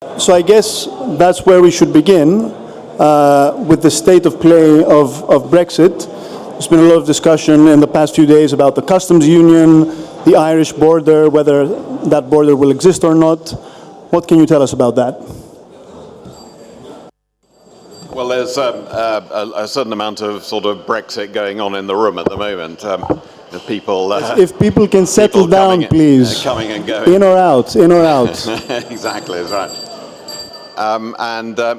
So I guess that's where we should begin with the state of play of Brexit. There's been a lot of discussion in the past few days about the customs union, the Irish border, whether that border will exist or not. What can you tell us about that? Well, there's a certain amount of sort of Brexit going on in the room at the moment. People, if people can settle down, please. Coming and going. In or out, in or out. Exactly, that's right.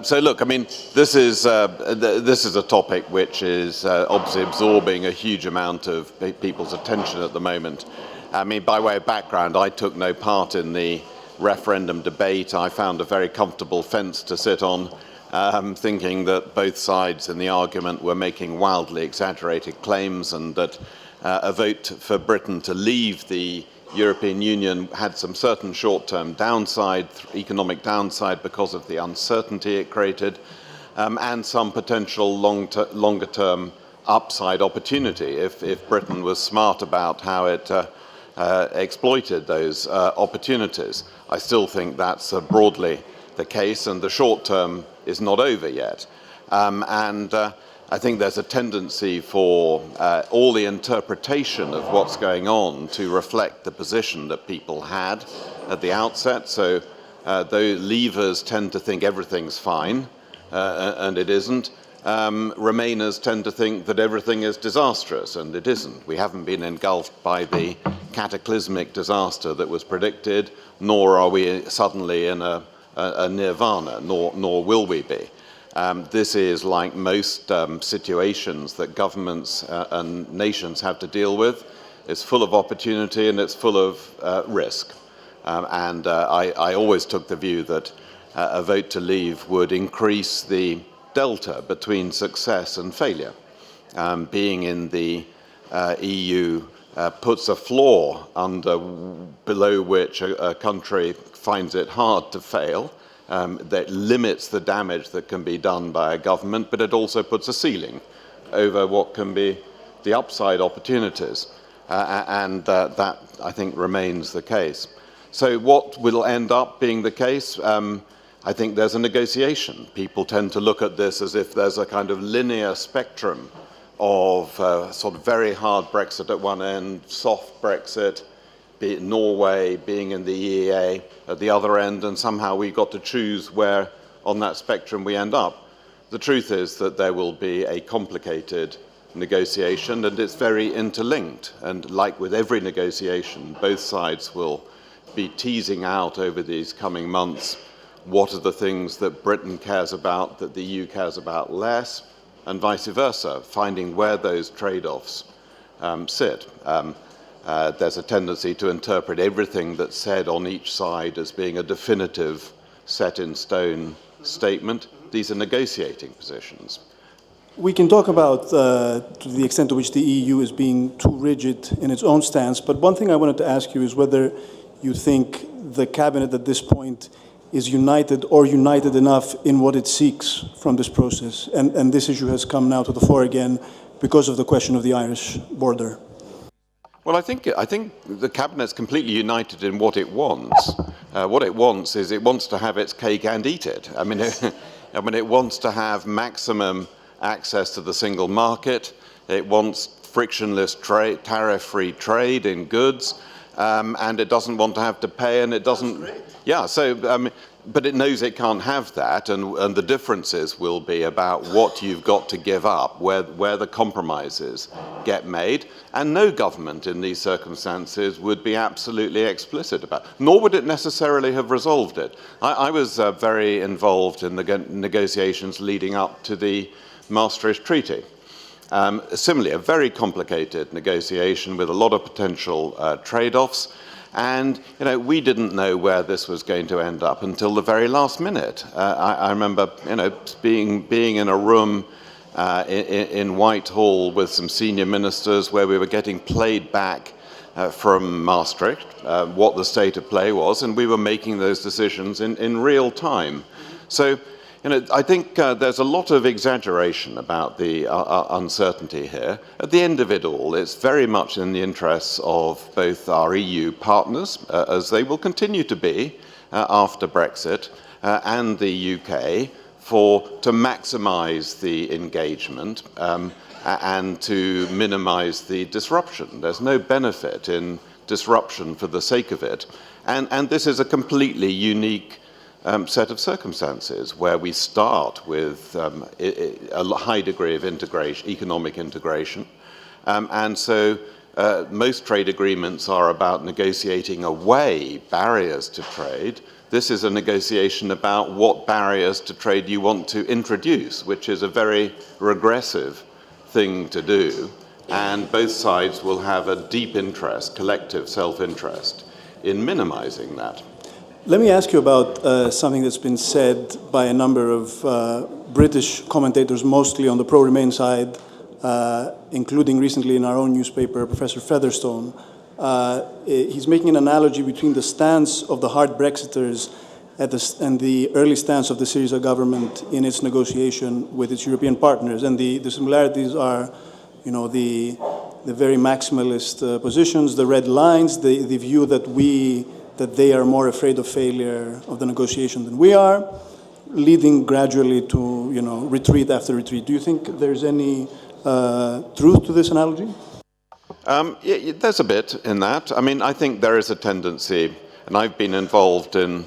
So look, I mean, this is a topic which is obviously absorbing a huge amount of people's attention at the moment. I mean, by way of background, I took no part in the referendum debate. I found a very comfortable fence to sit on, thinking that both sides in the argument were making wildly exaggerated claims and that a vote for Britain to leave the European Union had some certain short-term downside, economic downside because of the uncertainty it created, and some potential longer-term upside opportunity if Britain was smart about how it exploited those opportunities. I still think that's broadly the case, and the short term is not over yet. I think there's a tendency for all the interpretation of what's going on to reflect the position that people had at the outset. So the leavers tend to think everything's fine, and it isn't. Remainers tend to think that everything is disastrous, and it isn't. We haven't been engulfed by the cataclysmic disaster that was predicted, nor are we suddenly in a nirvana, nor will we be. This is like most situations that governments and nations have to deal with. It's full of opportunity and it's full of risk. I always took the view that a vote to leave would increase the delta between success and failure. Being in the EU puts a floor below which a country finds it hard to fail. That limits the damage that can be done by a government, but it also puts a ceiling over what can be the upside opportunities. That, I think, remains the case. So what will end up being the case? I think there's a negotiation. People tend to look at this as if there's a kind of linear spectrum of sort of very hard Brexit at one end, soft Brexit, be it Norway being in the EEA at the other end, and somehow we got to choose where on that spectrum we end up. The truth is that there will be a complicated negotiation, and it's very interlinked. And like with every negotiation, both sides will be teasing out over these coming months what are the things that Britain cares about that the EU cares about less, and vice versa, finding where those trade-offs sit. There's a tendency to interpret everything that's said on each side as being a definitive, set-in-stone statement. These are negotiating positions. We can talk about to the extent to which the EU is being too rigid in its own stance, but one thing I wanted to ask you is whether you think the cabinet at this point is united or united enough in what it seeks from this process. And this issue has come now to the fore again because of the question of the Irish border. Well, I think the cabinet's completely united in what it wants. What it wants is it wants to have its cake and eat it. I mean, it wants to have maximum access to the single market. It wants frictionless trade, tariff-free trade in goods, and it doesn't want to have to pay, and it doesn't. Yeah. So, but it knows it can't have that, and the differences will be about what you've got to give up, where the compromises get made, and no government in these circumstances would be absolutely explicit about, nor would it necessarily have resolved it. I was very involved in the negotiations leading up to the Maastricht Treaty. Similarly, a very complicated negotiation with a lot of potential trade-offs. And, you know, we didn't know where this was going to end up until the very last minute. I remember, you know, being in a room in Whitehall with some senior ministers where we were getting played back from Maastricht what the state of play was, and we were making those decisions in real time. So, you know, I think there's a lot of exaggeration about the uncertainty here. At the end of it all, it's very much in the interests of both our EU partners, as they will continue to be after Brexit, and the UK to maximise the engagement and to minimise the disruption. There's no benefit in disruption for the sake of it. And this is a completely unique set of circumstances where we start with a high degree of integration, economic integration. And so most trade agreements are about negotiating away barriers to trade. This is a negotiation about what barriers to trade you want to introduce, which is a very regressive thing to do. And both sides will have a deep interest, collective self-interest, in minimizing that. Let me ask you about something that's been said by a number of British commentators, mostly on the pro-Remain side, including recently in our own newspaper, Professor Featherstone. He's making an analogy between the stance of the hard Brexiters and the early stance of the Syriza government in its negotiation with its European partners. And the similarities are, you know, the very maximalist positions, the red lines, the view that they are more afraid of failure of the negotiation than we are, leading gradually to, you know, retreat after retreat. Do you think there's any truth to this analogy? Yeah, there's a bit in that. I mean, I think there is a tendency, and I've been involved in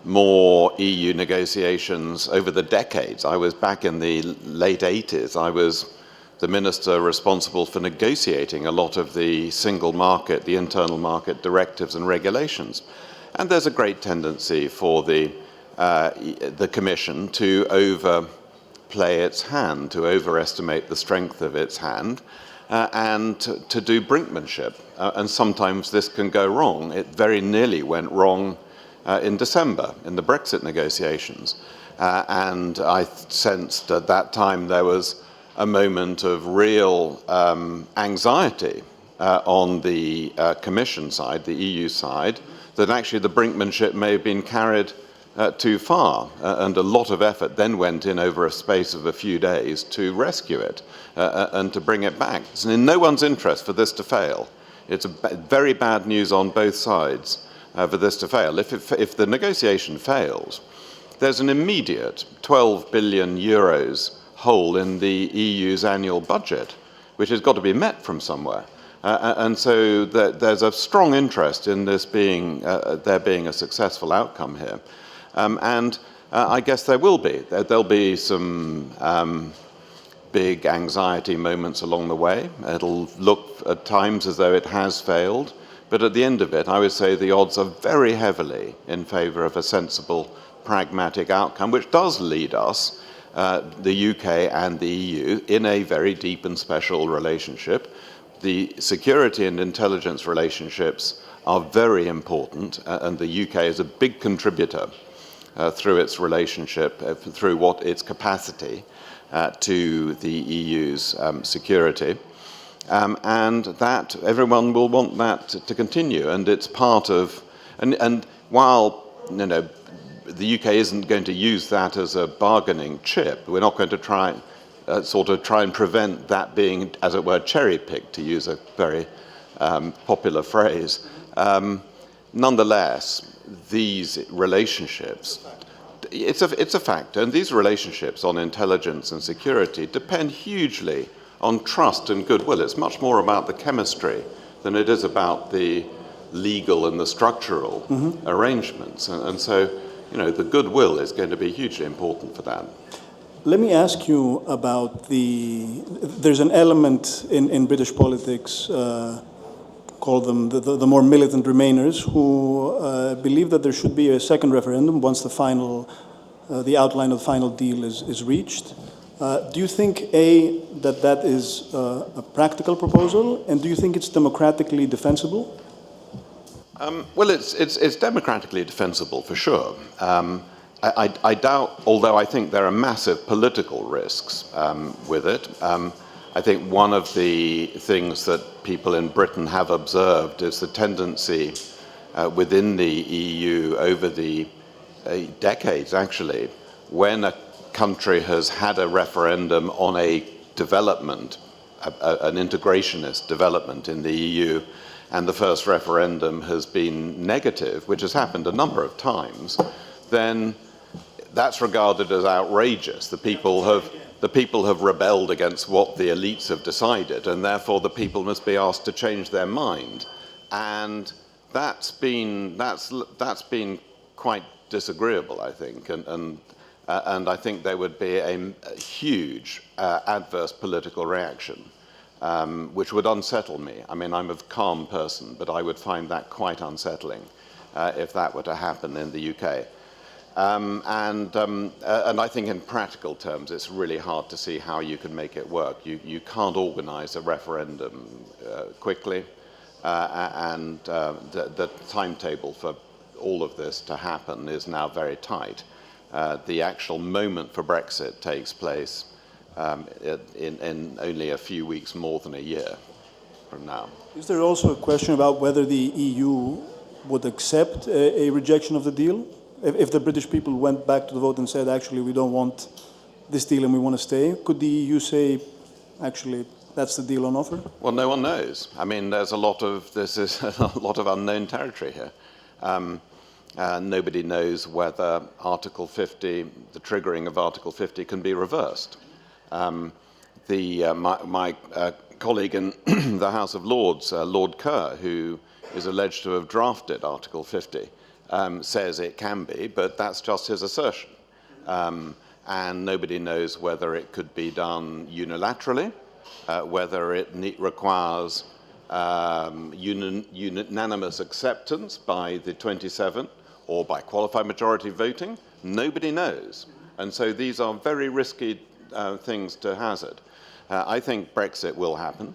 more EU negotiations over the decades. I was back in the late 80s. I was the minister responsible for negotiating a lot of the single market, the internal market directives and regulations. And there's a great tendency for the Commission to overplay its hand, to overestimate the strength of its hand, and to do brinkmanship. And sometimes this can go wrong. It very nearly went wrong in December in the Brexit negotiations. And I sensed at that time there was a moment of real anxiety on the Commission side, the EU side, that actually the brinkmanship may have been carried too far, and a lot of effort then went in over a space of a few days to rescue it and to bring it back. It's in no one's interest for this to fail. It's very bad news on both sides for this to fail. If the negotiation fails, there's an immediate 12 billion euros hole in the EU's annual budget, which has got to be met from somewhere. And so there's a strong interest in this being, there being a successful outcome here. And I guess there will be. There'll be some big anxiety moments along the way. It'll look at times as though it has failed. But at the end of it, I would say the odds are very heavily in favor of a sensible, pragmatic outcome, which does lead us, the UK and the EU, in a very deep and special relationship. The security and intelligence relationships are very important, and the UK is a big contributor through its relationship, through its capacity to the EU's security. And that everyone will want that to continue, and it's part of, and while, you know, the UK isn't going to use that as a bargaining chip, we're not going to try and prevent that being, as it were, cherry-picked, to use a very popular phrase. Nonetheless, these relationships, it's a factor, and these relationships on intelligence and security depend hugely on trust and goodwill. It's much more about the chemistry than it is about the legal and the structural arrangements. And so, you know, the goodwill is going to be hugely important for that. Let me ask you about there's an element in British politics, call them the more militant Remainers, who believe that there should be a second referendum once the outline of the final deal is reached. Do you think, A, that is a practical proposal, and do you think it's democratically defensible? Well, it's democratically defensible, for sure. I doubt, although I think there are massive political risks with it. I think one of the things that people in Britain have observed is the tendency within the EU over the decades, actually, when a country has had a referendum on a development, an integrationist development in the EU, and the first referendum has been negative, which has happened a number of times, then that's regarded as outrageous. The people have rebelled against what the elites have decided, and therefore the people must be asked to change their mind. And that's been quite disagreeable, I think, and I think there would be a huge adverse political reaction, which would unsettle me. I mean, I'm a calm person, but I would find that quite unsettling if that were to happen in the UK. And I think in practical terms, it's really hard to see how you can make it work. You can't organize a referendum quickly, and the timetable for all of this to happen is now very tight. The actual moment for Brexit takes place in only a few weeks more than a year from now. Is there also a question about whether the EU would accept a rejection of the deal? If the British people went back to the vote and said, actually, we don't want this deal and we want to stay, could the EU say, actually, that's the deal on offer? Well, no one knows. I mean, this is a lot of unknown territory here. Nobody knows whether Article 50, the triggering of Article 50 can be reversed. My colleague in the House of Lords, Lord Kerr, who is alleged to have drafted Article 50, says it can be, but that's just his assertion. And nobody knows whether it could be done unilaterally, whether it requires unanimous acceptance by the 27, or by qualified majority voting. Nobody knows. And so these are very risky things to hazard. I think Brexit will happen.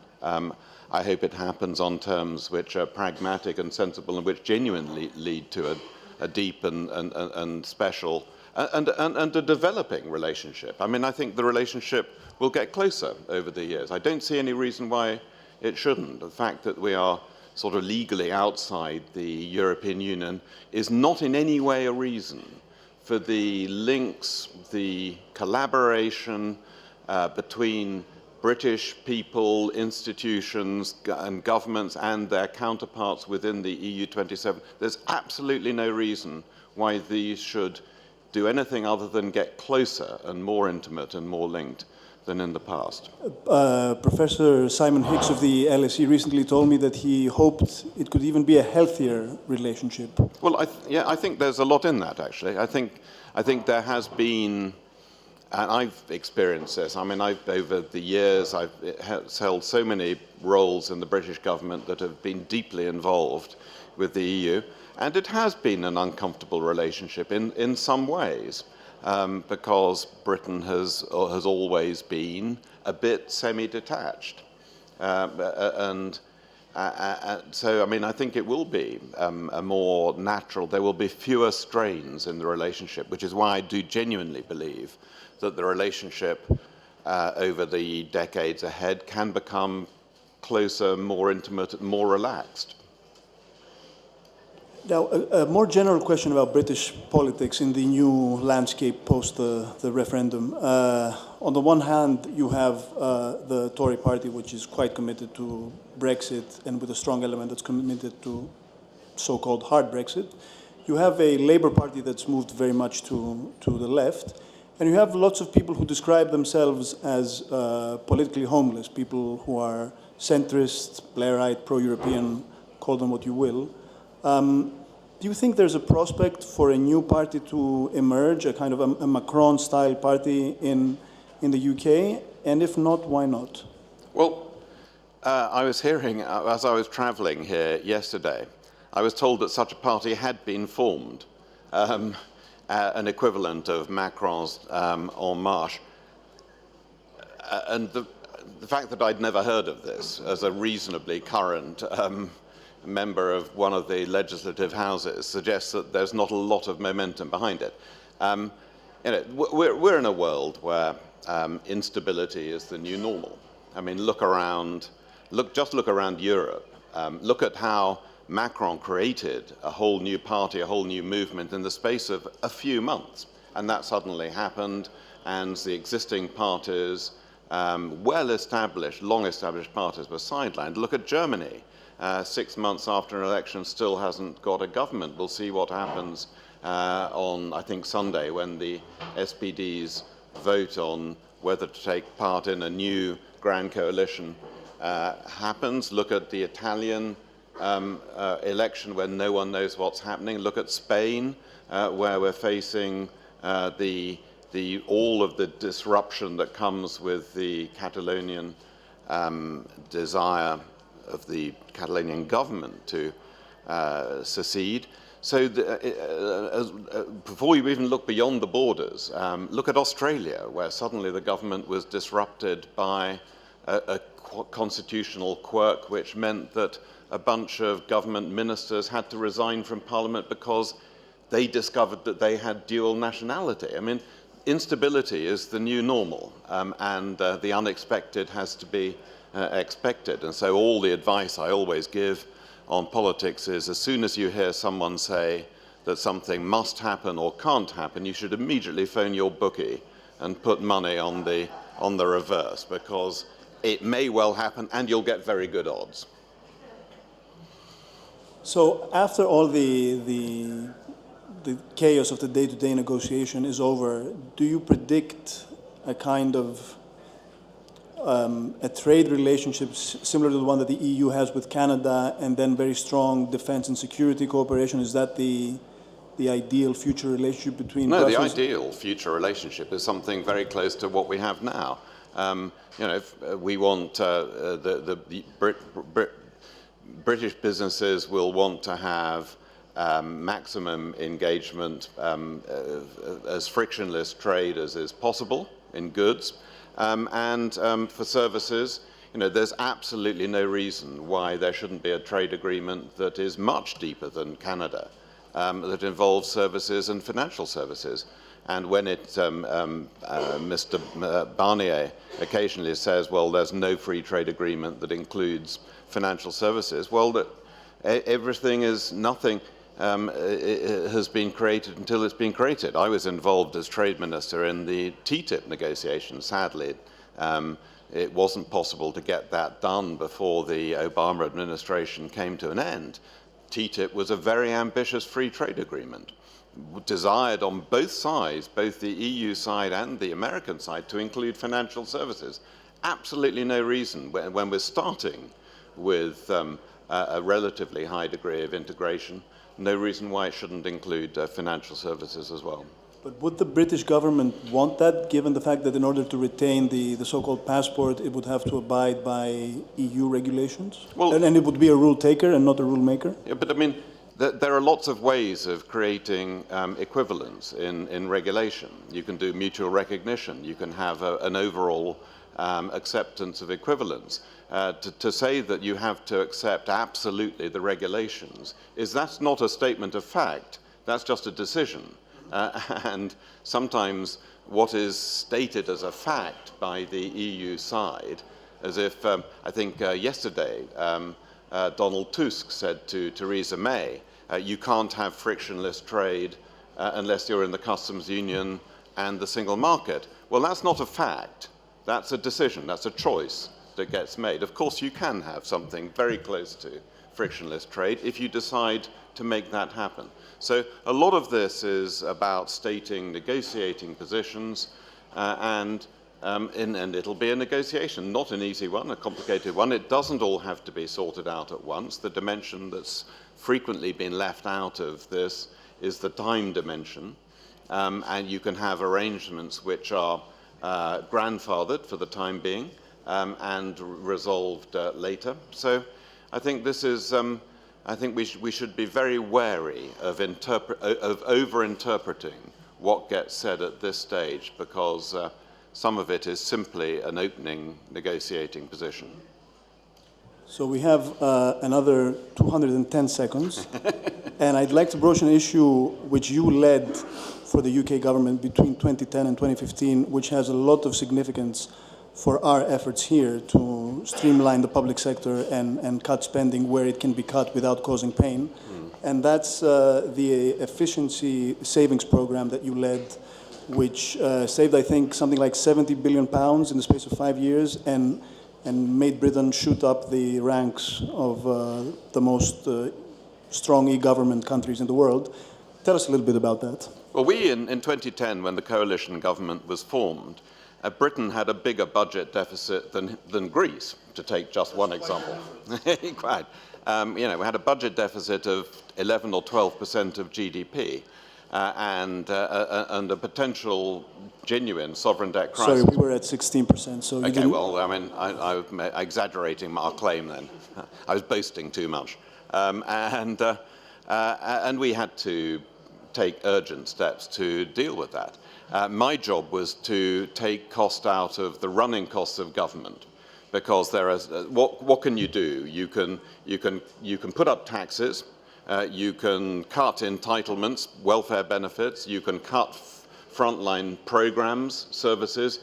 I hope it happens on terms which are pragmatic and sensible and which genuinely lead to a deep and special and a developing relationship. I mean, I think the relationship will get closer over the years. I don't see any reason why it shouldn't. The fact that we are sort of legally outside the European Union is not in any way a reason for the links, the collaboration between British people, institutions and governments and their counterparts within the EU 27. There's absolutely no reason why these should do anything other than get closer and more intimate and more linked than in the past. Professor Simon Hicks of the LSE recently told me that he hoped it could even be a healthier relationship. Well, I think there's a lot in that, actually. I think there has been, and I've experienced this. I mean, over the years, I've held so many roles in the British government that have been deeply involved with the EU, and it has been an uncomfortable relationship in some ways. Because Britain has always been a bit semi-detached. So, I mean, I think it will be a more natural, there will be fewer strains in the relationship, which is why I do genuinely believe that the relationship over the decades ahead can become closer, more intimate, more relaxed. Now, a more general question about British politics in the new landscape post the referendum. On the one hand, you have the Tory party, which is quite committed to Brexit and with a strong element that's committed to so-called hard Brexit. You have a Labour Party that's moved very much to the left. And you have lots of people who describe themselves as politically homeless, people who are centrist, Blairite, pro-European, call them what you will. Do you think there's a prospect for a new party to emerge, a kind of a Macron-style party in the UK? And if not, why not? Well, I was hearing, as I was travelling here yesterday, I was told that such a party had been formed, an equivalent of Macron's En Marche. And the fact that I'd never heard of this as a reasonably current member of one of the legislative houses suggests that there's not a lot of momentum behind it. We're in a world where instability is the new normal. I mean, just look around Europe. Look at how Macron created a whole new party, a whole new movement in the space of a few months. And that suddenly happened, and the existing parties, well-established, long-established parties were sidelined. Look at Germany. 6 months after an election, still hasn't got a government. We'll see what happens on, I think, Sunday, when the SPD's vote on whether to take part in a new grand coalition happens. Look at the Italian election where no one knows what's happening. Look at Spain, where we're facing all of the disruption that comes with the Catalonian desire of the Catalonian government to secede. So before you even look beyond the borders, look at Australia, where suddenly the government was disrupted by a constitutional quirk which meant that a bunch of government ministers had to resign from Parliament because they discovered that they had dual nationality. I mean, instability is the new normal, and the unexpected has to be expected. And so all the advice I always give on politics is, as soon as you hear someone say that something must happen or can't happen, you should immediately phone your bookie and put money on the reverse, because it may well happen and you'll get very good odds. So after all the chaos of the day-to-day negotiation is over, do you predict a kind of a trade relationship similar to the one that the EU has with Canada, and then very strong defense and security cooperation? Is that the ideal future relationship between Brussels? No, the ideal future relationship is something very close to what we have now. You know, if we want British businesses will want to have maximum engagement as frictionless trade as is possible in goods, and for services, you know, there's absolutely no reason why there shouldn't be a trade agreement that is much deeper than Canada, that involves services and financial services. And when Mr. Barnier occasionally says, well, there's no free trade agreement that includes financial services, well, that everything is nothing has been created until it's been created. I was involved as trade minister in the TTIP negotiations. Sadly, it wasn't possible to get that done before the Obama administration came to an end. TTIP was a very ambitious free trade agreement, desired on both sides, both the EU side and the American side, to include financial services. Absolutely no reason, when we're starting with a relatively high degree of integration, no reason why it shouldn't include financial services as well. But would the British government want that, given the fact that in order to retain the so-called passport, it would have to abide by EU regulations? Well, and it would be a rule taker and not a rule maker? Yeah, but I mean, there are lots of ways of creating equivalence in regulation. You can do mutual recognition. You can have an overall acceptance of equivalence. To say that you have to accept absolutely the regulations that's not a statement of fact. That's just a decision. And sometimes what is stated as a fact by the EU side, as if, I think yesterday, Donald Tusk said to Theresa May, you can't have frictionless trade unless you're in the customs union and the single market. Well, that's not a fact. That's a decision. That's a choice that gets made. Of course, you can have something very close to frictionless trade if you decide to make that happen. So a lot of this is about stating, negotiating positions, and it'll be a negotiation, not an easy one, a complicated one. It doesn't all have to be sorted out at once. The dimension that's frequently been left out of this is the time dimension, and you can have arrangements which are grandfathered for the time being and resolved later. So I think this is, I think we should be very wary of over-interpreting what gets said at this stage, because some of it is simply an opening negotiating position. So we have another 210 seconds, and I'd like to broach an issue which you led for the UK government between 2010 and 2015, which has a lot of significance for our efforts here to streamline the public sector and cut spending where it can be cut without causing pain. And that's the efficiency savings program that you led, which saved, I think, something like £70 billion in the space of 5 years and made Britain shoot up the ranks of the most strong e-government countries in the world. Tell us a little bit about that. Well, we, in 2010, when the coalition government was formed, Britain had a bigger budget deficit than Greece, to take just one example. Quite. We had a budget deficit of 11 or 12% of GDP and a potential genuine sovereign debt crisis. Sorry, we were at 16%, so you Okay, didn't... well, I mean, I'm exaggerating our claim then. I was boasting too much. And we had to take urgent steps to deal with that. My job was to take cost out of the running costs of government, because there is what can you do? You can put up taxes, you can cut entitlements, welfare benefits, you can cut frontline programs, services,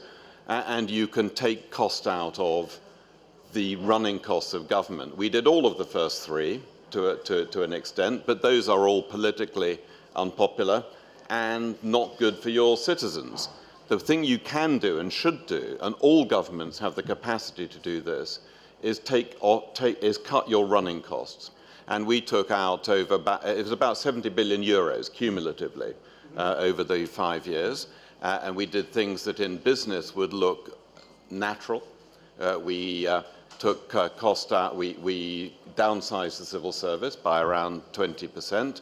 and you can take cost out of the running costs of government. We did all of the first three to an extent, but those are all politically unpopular and not good for your citizens. The thing you can do and should do, and all governments have the capacity to do this, is cut your running costs. And we took out it was about 70 billion euros cumulatively over the 5 years. And we did things that in business would look natural. We took cost out, we downsized the civil service by around 20%.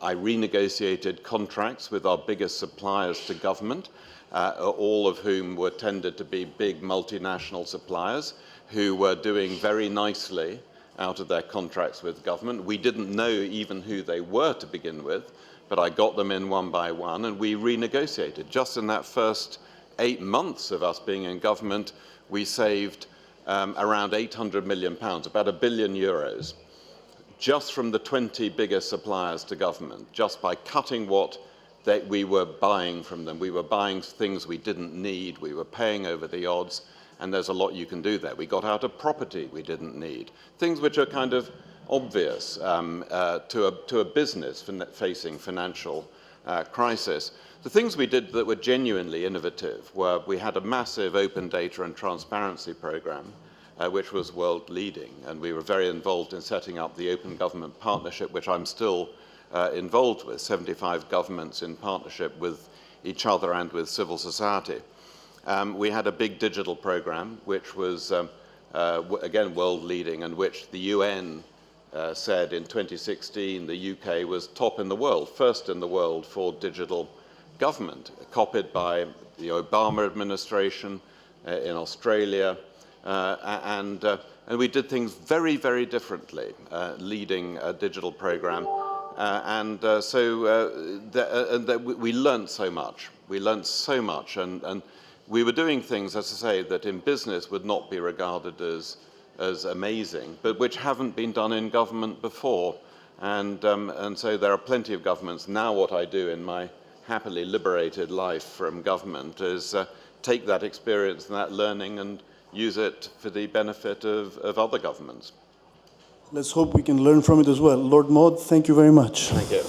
I renegotiated contracts with our biggest suppliers to government, all of whom were tended to be big multinational suppliers who were doing very nicely out of their contracts with government. We didn't know even who they were to begin with, but I got them in one by one and we renegotiated. Just in that first 8 months of us being in government, we saved around 800 million pounds, about €1 billion, just from the 20 biggest suppliers to government, just by cutting what we were buying from them. We were buying things we didn't need, we were paying over the odds, and there's a lot you can do there. We got out of property we didn't need, things which are kind of obvious to a business facing financial crisis. The things we did that were genuinely innovative were we had a massive open data and transparency program, which was world leading, and we were very involved in setting up the Open Government Partnership, which I'm still involved with, 75 governments in partnership with each other and with civil society. We had a big digital program, which was, again, world leading, and which the UN said in 2016 the UK was top in the world, first in the world for digital government, copied by the Obama administration in Australia, and we did things very, very differently, leading a digital program, we learned so much. We learned so much, and we were doing things, as I say, that in business would not be regarded as amazing, but which haven't been done in government before, and so there are plenty of governments. Now what I do in my happily liberated life from government is take that experience and that learning and use it for the benefit of other governments. Let's hope we can learn from it as well. Lord Maude, thank you very much. Thank you.